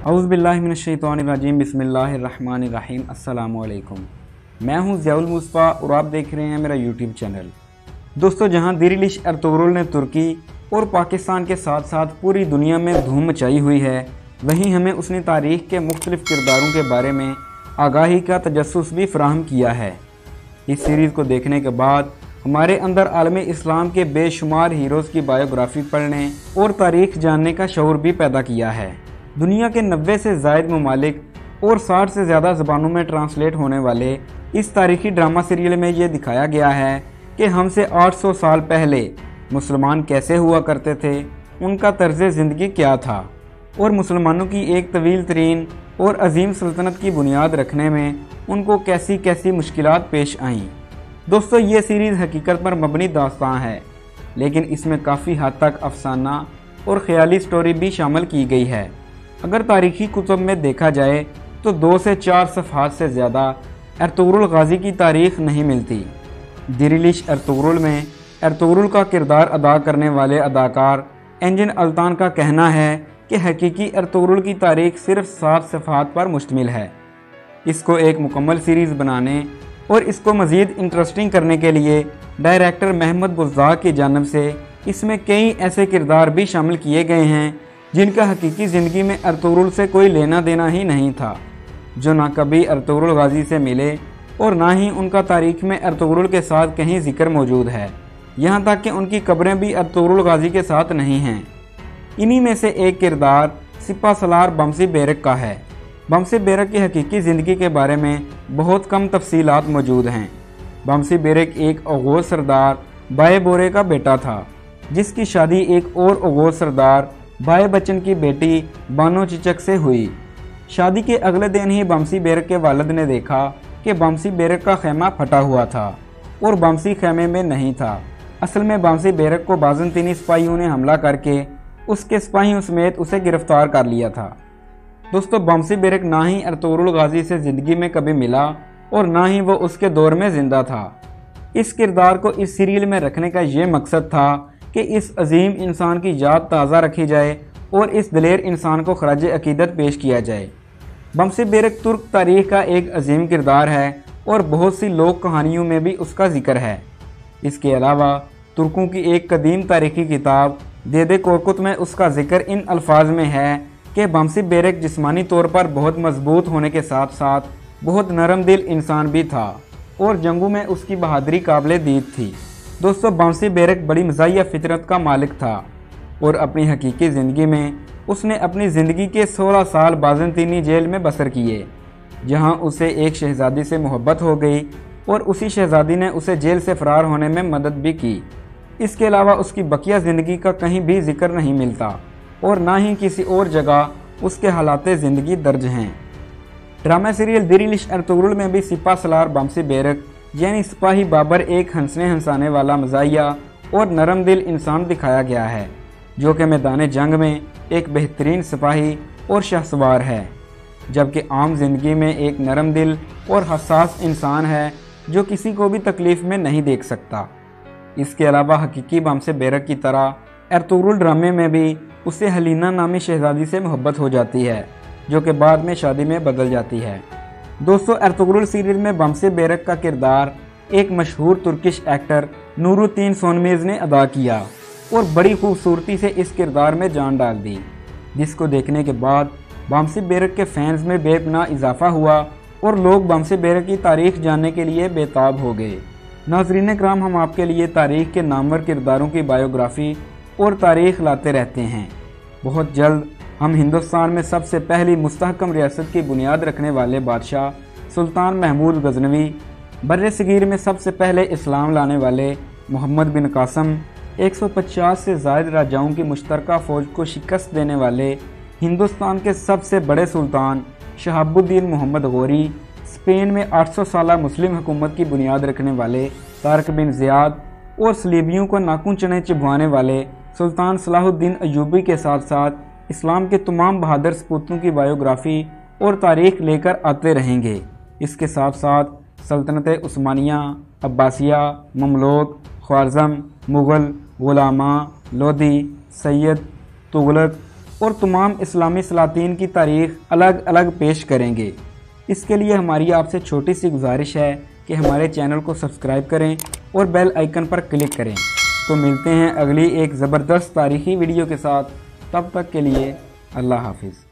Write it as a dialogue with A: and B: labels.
A: औज़ुबिल्लाहिमिनश्शैतानिर्रजीम बिस्मिल्लाहिर्रहमानिर्रहीम अस्सलामुअलैकुम। मैं हूं ज़ियाउल मुस्तफ़ा और आप देख रहे हैं मेरा यूट्यूब चैनल। दोस्तों, जहां दिरिलिश एर्तुगरुल ने तुर्की और पाकिस्तान के साथ साथ पूरी दुनिया में धूम मचाई हुई है, वहीं हमें उसने तारीख़ के मुख्तलिफ़ किरदारों के बारे में आगाही का तजस्सुस भी फ़राहम किया है। इस सीरीज़ को देखने के बाद हमारे अंदर आलम इस्लाम के बेशुमार हीरोज़ की बायोग्राफ़ी पढ़ने और तारीख़ जानने का शऊर भी पैदा किया है। दुनिया के 90 से ज़ायद ममालिक और 60 से ज़्यादा ज़बानों में ट्रांसलेट होने वाले इस तारीख़ी ड्रामा सीरियल में ये दिखाया गया है कि हमसे 800 साल पहले मुसलमान कैसे हुआ करते थे, उनका तर्ज़ ज़िंदगी क्या था और मुसलमानों की एक तवील तरीन और अजीम सल्तनत की बुनियाद रखने में उनको कैसी कैसी मुश्किलात पेश आईं। दोस्तों, ये सीरीज़ हकीकत पर मबनी दास्तान है, लेकिन इसमें काफ़ी हद तक अफसाना और ख़याली स्टोरी भी शामिल की गई है। अगर तारीख़ी कुतुब में देखा जाए तो 2 से 4 सफ़हात से ज़्यादा एर्तुगरुल गाज़ी की तारीख़ नहीं मिलती। दिरिलिश एर्तुगरुल में एर्तुगरुल का किरदार अदा करने वाले अदाकार एंजिन अल्तान का कहना है कि हकीकी एर्तुगरुल की तारीख़ सिर्फ 7 सफ़हात पर मुश्तमिल है। इसको एक मुकम्मल सीरीज़ बनाने और इसको मज़ीद इंटरेस्टिंग करने के लिए डायरेक्टर महमद बुज़्ज़ाक की जानिब से इसमें कई ऐसे किरदार भी शामिल किए गए हैं जिनका हकीकी ज़िंदगी में एर्तुगरुल से कोई लेना देना ही नहीं था, जो ना कभी एर्तुगरुल गाज़ी से मिले और ना ही उनका तारीख़ में एर्तुगरुल के साथ कहीं ज़िक्र मौजूद है। यहाँ तक कि उनकी कब्रें भी एर्तुगरुल गाज़ी के साथ नहीं हैं। इन्हीं में से एक किरदार सिपा सलार बमसी बेरक का है। बमसी बेरक की हकीकी ज़िंदगी के बारे में बहुत कम तफसीलात मौजूद हैं। बमसी बेरक एक ओगोज़ सरदार बाए बोरे का बेटा था, जिसकी शादी एक और ओगोज़ सरदार बाए बच्चन की बेटी बानो चिचक से हुई। शादी के अगले दिन ही बमसी बेरक के वालिद ने देखा कि बमसी बेरक का खैमा फटा हुआ था और बमसी खैमे में नहीं था। असल में बमसी बेरक को बाज़ंतीनी सिपाहियों ने हमला करके उसके सिपाहियों समेत उसे गिरफ्तार कर लिया था। दोस्तों, बमसी बेरक ना ही एर्तुगरुल गाज़ी से ज़िंदगी में कभी मिला और ना ही वो उसके दौर में ज़िंदा था। इस किरदार को इस सीरियल में रखने का ये मकसद था कि इस अजीम इंसान की याद ताज़ा रखी जाए और इस दलेर इंसान को खराज अकीदत पेश किया जाए। बमसी बेरक तुर्क तारीख़ का एक अजीम किरदार है और बहुत सी लोक कहानियों में भी उसका जिक्र है। इसके अलावा तुर्कों की एक कदीम तारीख़ी किताब देदे कोरकुत में उसका जिक्र इन अल्फाज में है कि बमसी बेरक जिस्मानी तौर पर बहुत मजबूत होने के साथ साथ बहुत नरम दिल इंसान भी था और जंगों में उसकी बहादुरी काबिल दीद थी। दोस्तों, बमसी बेरक बड़ी मज़ाहिया फितरत का मालिक था और अपनी हकीकी ज़िंदगी में उसने अपनी ज़िंदगी के 16 साल बाज़ंतीनी जेल में बसर किए, जहां उसे एक शहज़ादी से मोहब्बत हो गई और उसी शहज़ादी ने उसे जेल से फ़रार होने में मदद भी की। इसके अलावा उसकी बकिया ज़िंदगी का कहीं भी जिक्र नहीं मिलता और ना ही किसी और जगह उसके हालात ज़िंदगी दर्ज हैं। ड्रामा सीरियल दिरिलिश एर्तुगरुल में भी सिपा सलार बमसी बेरक यानी सिपाही बाबर एक हंसने हंसाने वाला मज़ाहिया और नरम दिल इंसान दिखाया गया है, जो कि मैदान जंग में एक बेहतरीन सिपाही और शहसवार है, जबकि आम जिंदगी में एक नरम दिल और हसास इंसान है जो किसी को भी तकलीफ़ में नहीं देख सकता। इसके अलावा हकीकी बमसी बेरक की तरह एर्तुगरुल ड्रामे में भी उसे हलीना नामी शहज़ादी से मोहब्बत हो जाती है, जो कि बाद में शादी में बदल जाती है। दोस्तों, एर्तुगरुल सीरीज़ में बमसी बेरक का किरदार एक मशहूर तुर्किश एक्टर नूरुद्दीन सोनमेज़ ने अदा किया और बड़ी खूबसूरती से इस किरदार में जान डाल दी, जिसको देखने के बाद बमसी बेरक के फैंस में बेपनाह इजाफा हुआ और लोग बमसी बेरक की तारीख़ जानने के लिए बेताब हो गए। नाज़रीन कराम, हम आपके लिए तारीख़ के नामवर किरदारों की बायोग्राफ़ी और तारीख़ लाते रहते हैं। बहुत जल्द हम हिंदुस्तान में सबसे पहली मुस्तहकम रियासत की बुनियाद रखने वाले बादशाह सुल्तान महमूद गजनवी, बर्रे सगीर में सबसे पहले इस्लाम लाने वाले मोहम्मद बिन कासम, 150 से ज़ायद राजाओं की मुश्तरका फ़ौज को शिकस्त देने वाले हिंदुस्तान के सबसे बड़े सुल्तान शहाबुद्दीन मोहम्मद गौरी, स्पेन में 800 साला मुस्लिम हुकूमत की बुनियाद रखने वाले तारक बिन ज़ियाद और सलीबियों को नाखून चने चिभवाने वाले सुल्तान सलाहुद्दीन अयूबी के साथ साथ इस्लाम के तमाम बहादुर सपूतों की बायोग्राफ़ी और तारीख़ लेकर आते रहेंगे। इसके साथ साथ सल्तनत उस्मानिया, अब्बासिया, ममलूक, ख्वारज़म, मुग़ल, गुलामा, लोधी, सैयद, तुगलक اور تمام اسلامی سلاطین کی تاریخ الگ الگ پیش کریں گے۔ اس کے لیے ہماری آپ سے چھوٹی سی گزارش ہے کہ ہمارے چینل کو سبسکرائب کریں اور بیل آئیکن پر کلک کریں۔ تو ملتے ہیں اگلی ایک زبردست تاریخی ویڈیو کے ساتھ، تب تک کے لیے اللہ حافظ۔